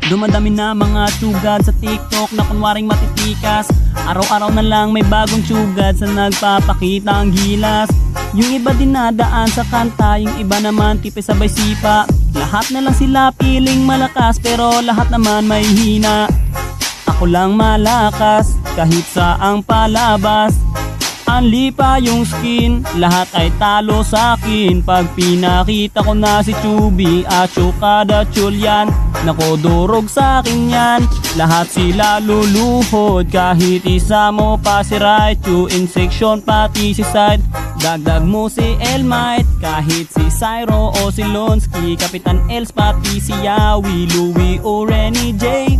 Dumadami na mga tsugad sa TikTok na kunwaring matitikas. Araw-araw na lang may bagong tsugad sa nagpapakita ang gilas. Yung iba dinadaan sa kanta, yung iba naman tipe sabay sipa. Lahat na lang sila piling malakas pero lahat naman may hina. Ako lang malakas kahit saang palabas. Anli pa yung skin, lahat ay talo sa akin. Pag pinakita ko na si Chubby at Chukada Chulyan, nako durog sa akin yan. Lahat sila luluhod, kahit isa mo pa si Raichu. In section pati si Side, dagdag mo si Elmite. Kahit si Cyro o si Lonsky, Kapitan Els pati si Yawi, Louie o Renny J.